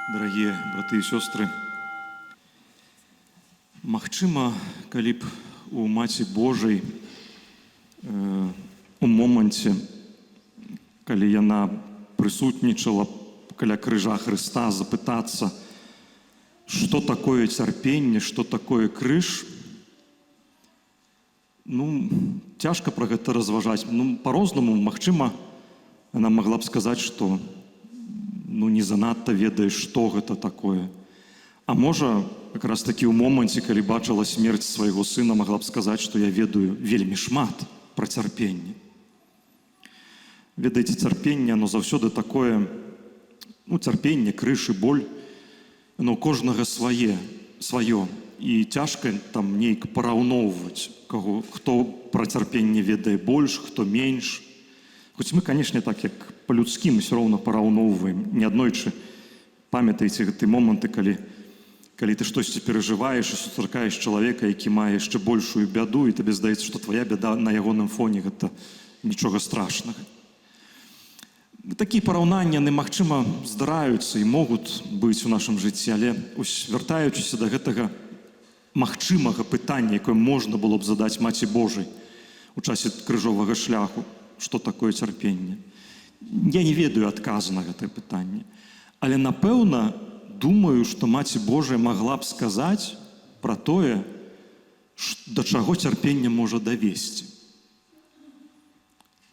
Дарагія браты і сёстры, магчыма, калі б у Маці Божай у моманце, калі яна прысутнічала каля крыжа Хрыста, запытацца, што такое цярпенне, што такое крыж, цяжка пра гэта разважаць. Па-рознаму, магчыма, яна магла б сказаць, што не занадта ведае, што гэта такое. А можа, якраз такі ў моманце, калі бачыла смерць свайго сына, магла б сказаць, што я ведаю вельмі шмат пра цярпенне. Ведаеце, цярпенне, оно заўсёды такое, цярпенне, крыж і боль, оно кожнага сваё. І цяжка там нейк параўноўваць, хто пра цярпенне ведае больш, хто менш. Хоць мы, канешне, так як па-людскі, мы ўсё роўна параўноўваем. Неаднойчы памятаеце гэты моманты, калі ты штосьці перажываеш і сустракаеш чалавека, які мае яшчэ большую бяду, і табе здаецца, што твая бяда на ягоным фоне гэта нічога страшнага. Такія параўнанні, немагчыма, здараюцца і могуць быць у нашым жыцці, але вяртаючыся да гэтага магчымага пытання, якое можна было б задаць Маці Божай у часе крыжовага шляху, што такое цярпенне. Я не ведаю адказу на гэтае пытанне. Але, напэўна, думаю, што Маці Божая магла б сказаць пра тое, да чаго цярпенне можа давесці.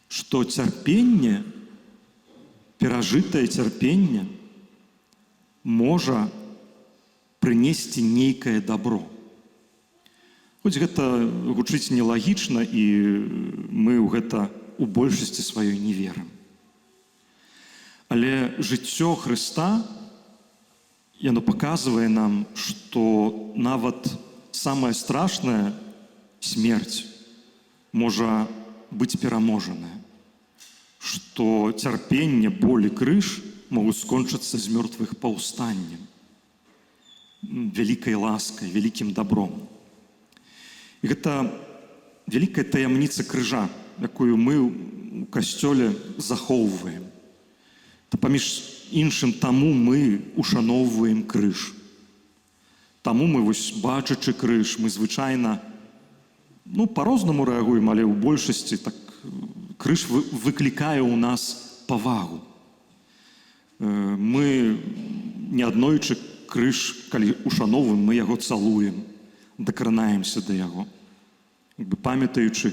Што цярпенне, перажытае цярпенне можа прынесці нейкае дабро. Хоць гэта гучыць нелагічна, і мы ў гэта у большасці сваёй не верым. Але жыццё Хрыста, яно паказвае нам, што нават самая страшная смерць можа быць пераможаная. Што цярпенне, боль і крыж могуць скончыцца з мёртвых паўстаннем, вялікай ласкай, вялікім добром. І гэта вялікая таямніца крыжа, якую мы ў касцёле захоўваем. Паміж іншым, таму мы ушаноўваем крыж. Таму мы, бачачы крыж, мы звычайна, па-рознаму рэагуем, але ў большасці крыж выклікае ў нас павагу. Мы неаднойчы крыж, калі ушаноўваем, мы яго цалуем, дакранаемся да яго, памятаючы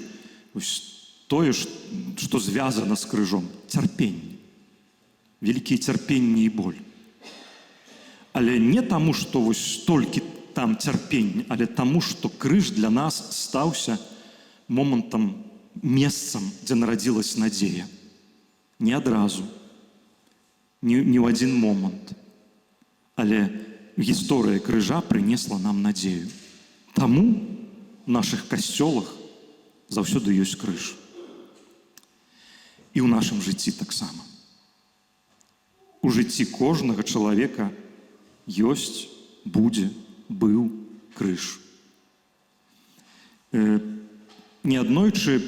тое, што звязана з крыжом, цярпенне, вялікія цярпенне і боль. Але не таму, што толькі там цярпенне, але таму, што крыж для нас стаўся момантам, месцам, дзе нарадзілася надзея. Не адразу, не ў адзін момант, але гісторыя крыжа прынесла нам надзею. Таму ў нашых касцёлах заўсёды ёсць крыж. І ў нашым жыцці таксама. У жыцці кожнага чалавека ёсць, будзе, быў крыж. Неаднойчы,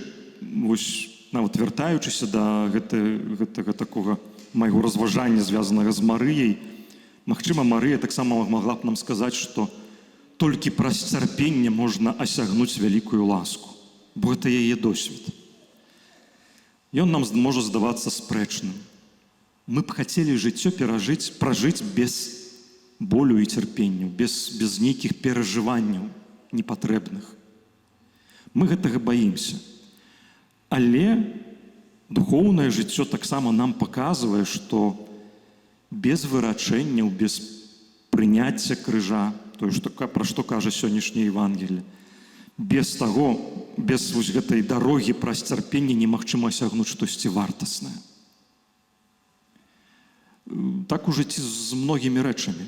нават вяртаючыся да гэтага такога майго разважання, звязанага з Марыяй, магчыма, Марыя таксама магла б нам сказаць, што толькі праз цярпенне можна асягнуць вялікую ласку, бо гэта яе досвед. Ён нам можа здавацца спрэчным. Мы б хацелі жыццё пражыць без болю і цярпенню, без нейкіх перажыванняў непатрэбных. Мы гэтага баімся. Але духоўнае жыццё таксама нам паказвае, што без вырачэнняў, без прыняцця крыжа, тое, пра што кажа сённяшняе Евангелле, без гэтай дарогі праз цярпенне немагчыма асягнуць штосьці вартаснае. Так у жыцці з многімі рэчамі.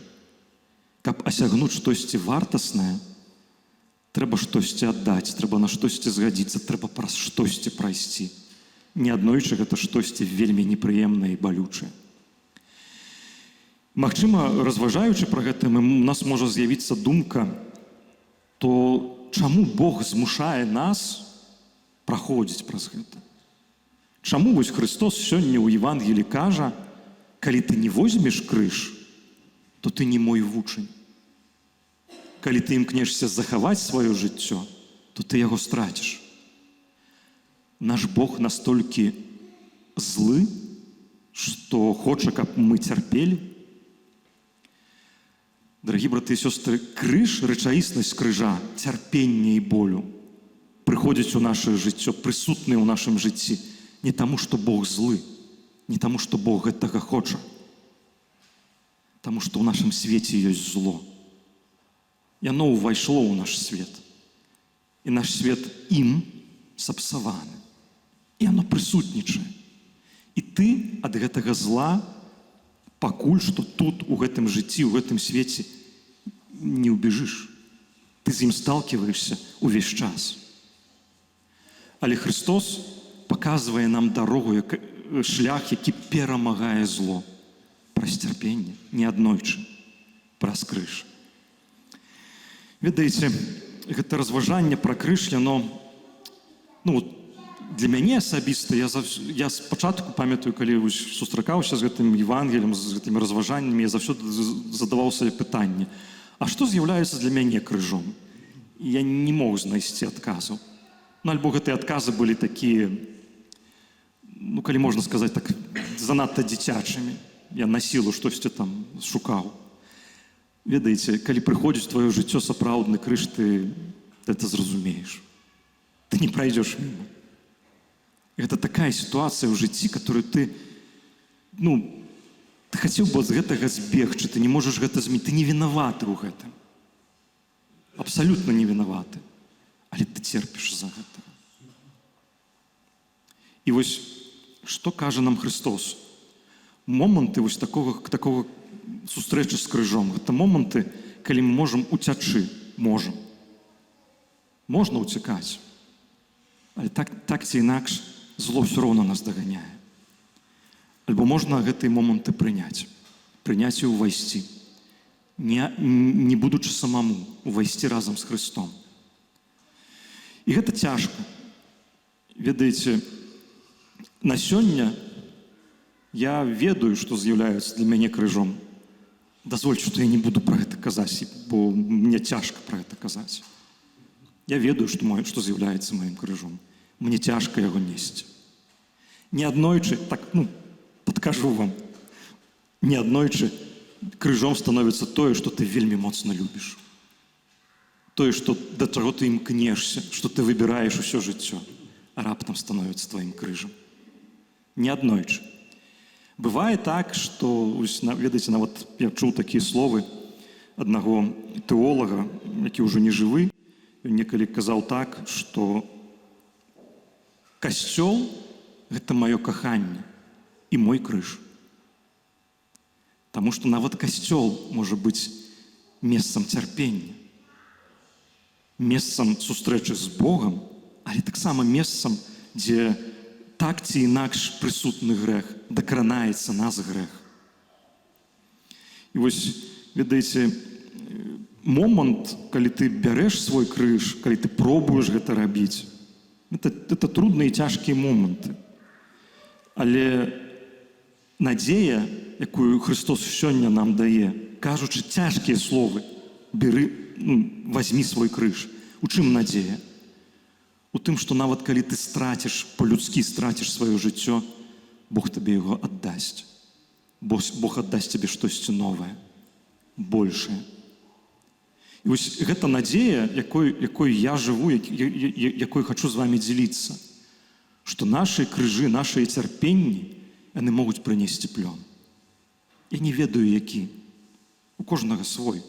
Каб асягнуць штосьці вартаснае, трэба штосьці аддаць, трэба на штосьці згадзіцца, трэба праз штосьці прайсці. Неаднойчы гэта штосьці вельмі непрыемнае і балючае. Магчыма, разважаючы пра гэта, у нас можа з'явіцца думка, то чаму Бог змушае нас праходзіць праз гэта? Чаму Хрыстос сёння ў Евангелі кажа, калі ты не возьмеш крыж, то ты не мой вучань. Калі ты імкнешся захаваць сваё жыццё, то ты яго страціш. Наш Бог настолькі злы, што хоча, каб мы цярпелі. Дарагі браты і сёстры, крыж, рэчаіснасць крыжа, цярпення і болю прыходзіць у нашае жыццё, прысутныя ў нашым жыцці не таму, што Бог злы, не таму, што Бог гэтага хоча, таму, што ў нашым свеце ёсць зло. Яно ўвайшло ў наш свет. І наш свет ім сапсаваны. І яно прысутнічае. І ты ад гэтага зла пакуль што тут, у гэтым жыцці, у гэтым свеце не ўбежыш. Ты з ім сталківаешся ўвесь час. Але Христос паказвае нам дарогу, шлях, які перамагае зло. Праз цярпенне, не аднойчы, праз крыж. Ведаеце, гэта разважанне пра крыж, яно, для мяне асабіста, я спачатку памятаю, калі сустракаўся з гэтым Евангеліем, з гэтымі разважаннямі, я заўсёды задаваў сабе пытанне, а што з'яўляецца для мяне крыжом? І я не мог знайсці адказу. Альбо гэтыя адказы былі такія, калі можна сказаць так, занадта дзіцячымі. Я на сілу штосьці там шукаў. Ведаеце, калі прыходзіць твоё жыццё сапраўдны крыж, ты это зразумееш. Ты не пройдешь мимо. Гэта такая сітуацыя ў жыцці, которую ты хацеў бы з гэтага збегчы, ты не можаш гэта змяніць, ты не вінаваты ў гэтым. Абсалютна не вінаваты. Але ты церпіш за гэта. І вось, што кажа нам Христос? Моманты вось такого сустрэчы з крыжом. Гэта моманты, калі мы можам уцячы. Можна уцякаць. Але так ці інакш зло ўсё роўна нас даганяе. Альбо можна гэтыя моманты прыняць і ўвайсці. Не будучы самому, увайсці разам з Христом. І гэта цяжка. Ведаеце, на сёння я ведаю, што з'яўляецца для мяне крыжом. Дазвольце, што я не буду пра гэта казаць, бо мне цяжка пра гэта казаць. Я ведаю, што з'яўляецца маім крыжом. Мне цяжка яго несці. Не аднойчы, падкажу вам, не аднойчы крыжом становіцца тое, што ты вельмі моцна любіш. Тое, да чаго ты імкнешся, што ты выбіраеш усё жыццё, а раптам становіцца тваім крыжам. Не аднойчы. Бывае так, што, ведаеце, нават я чуў такія словы аднаго тэолага, які ўжо не жывы, ён некалі казаў так, што касцёл – гэта маё каханне і мой крыж. Таму што нават касцёл можа быць месцам цярпення, месцам сустрэчы з Богам, але таксама месцам, дзе так ці інакш прысутны грэх, дакранаецца нас грэх. І вось, ведаеце, момант, калі ты бярэш свой крыж, калі ты пробуеш гэта рабіць, это трудныя і цяжкія моманты. Але надзея, якую Христос сёння нам дае, кажучы цяжкія словы, возьми свой крыж. У чым надзея? У тым, што нават калі ты страціш, па-людскі страціш сваё жыццё, Бог табе яго аддасць. Бог аддасць табе штосьці новае, большае. І вось гэта надзея, якой я жыву, якой хачу з вамі дзеліцца, што нашы крыжы, нашыя цярпенні, яны могуць прынесці плён. Я не ведаю, які. У кожнага свой.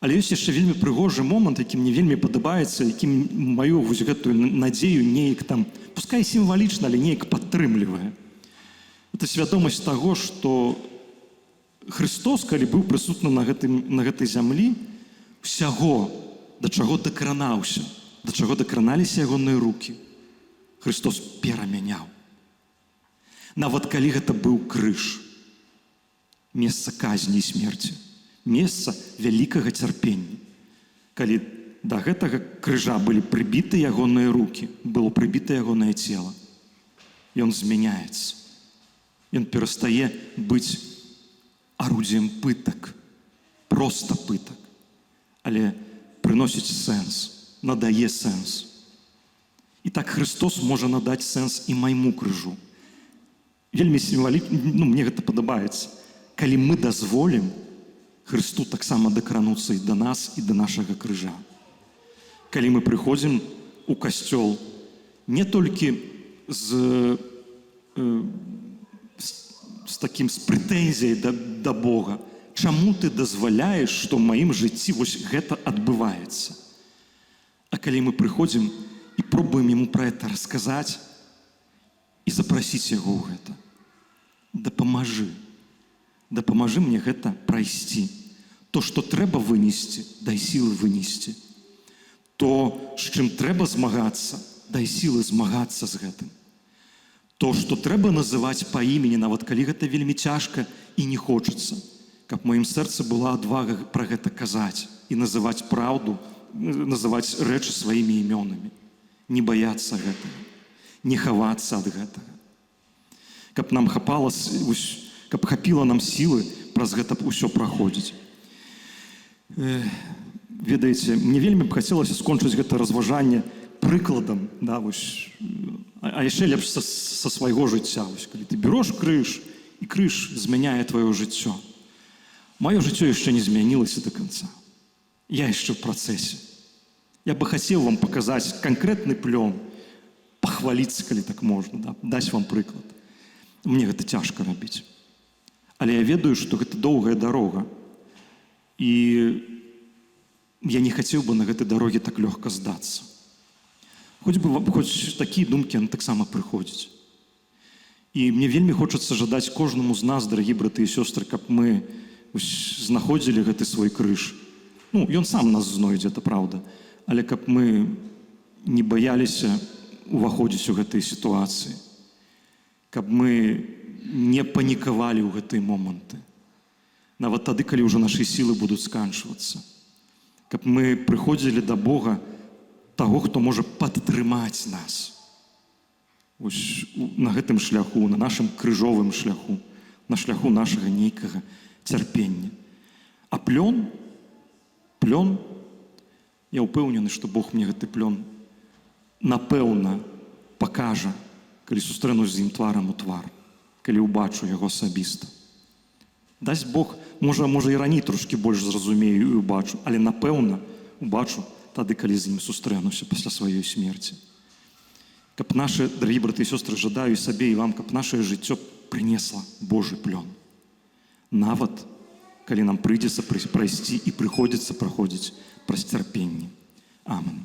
Але ёсць яшчэ вельмі прыгожы момант, які мне вельмі падабаецца, якім маю вось гэтую надзею неяк там, пускай сімвалічна, але неяк падтрымлівае. Это свядомасць таго, што Христос, калі быў прысутны на гэтай зямлі, усяго, да чаго дакранаўся, да чаго дакраналіся ягоныя рукі, Христос перамяняў. Нават калі гэта быў крыж, месца казні і смерці, месца вялікага цярпення. Калі да гэтага крыжа былі прыбіты ягоныя рукі, было прыбіта ягонае цела, ён змяняецца. Ён перастае быць арудзіем пытак, проста пытак, але прыносіць сэнс, надае сэнс. І так Христос можа надаць сэнс і майму крыжу. Вельмі сімвалічна, мне гэта падабаецца. Калі мы дазволім Христу таксама дакрануцца і да нас, і да нашага крыжа. Калі мы прыходзім у касцёл не толькі з прэтэнзіяй да Бога. Чаму ты дазваляеш, што ў маім жыцці вось гэта адбываецца? А калі мы прыходзім і пробуем яму пра гэта расказаць і запрасіць яго ў гэта. Дапамажы мне гэта прайсці. То, што трэба вынесці, дай сілы вынесці. То, з чым трэба змагацца, дай сілы змагацца з гэтым. То, што трэба называць па імені, нават калі гэта вельмі цяжка і не хочацца, каб у маім сэрцы была адвага пра гэта казаць і называць праўду, называць рэчы сваімі імёнамі. Не баяцца гэтага, не хавацца ад гэтага. Каб нам хапіла нам сілы праз гэта ўсё праходзіць. Ведаеце, мне вельмі б хацелася скончыць гэта разважанне прыкладам, а яшчэ лепш са свайго жыцця. Калі ты береш крыж, і крыж змяняе тваё жыццё. Маё жыццё яшчэ не змянілася до канца. Я яшчэ ў працэсе. Я бы хацеў вам паказаць канкрэтны плён, пахваліцца, калі так можна, даць вам прыклад. Мне гэта цяжка рабіць. Але я ведаю, што гэта доўгая дарога. І я не хацеў бы на гэтай дароге так лёгка здацца. Хоць такія думкі таксама прыходзяць. І мне вельмі хочацца жадаць кожнаму з нас, дарагі браты і сёстры, каб мы знаходзілі гэты свой крыж. Ён сам нас знойдзе, это праўда. Але каб мы не баяліся уваходзіць у гэтыя сітуацыі, каб мы не панікавалі ў гэтыя моманты, нават тады, калі ўжо нашы сілы будуць сканчвацца, каб мы прыходзілі да Бога, таго, хто можа падтрымаць нас на гэтым шляху, на нашым крыжовым шляху, на шляху нашага нейкага цярпення. А плён, я ўпэўнены, што Бог мне гэты плён напэўна пакажа, калі сустрэнусь з ім тварам у твар, калі ўбачу яго асабіста. Дасць Бог, можа і раней трошкі больш зразумею і ўбачу, але напэўна ўбачу тады, калі з ім сустрэнуся пасля сваёй смерці. Каб нашы, дарагі браты і сёстры, жадаю і сабе, і вам, каб нашае жыццё прынесла Божы плён. Нават, калі нам прыйдзецца прайсці і прыходзіцца праходзіць праз цярпенне. Амэн.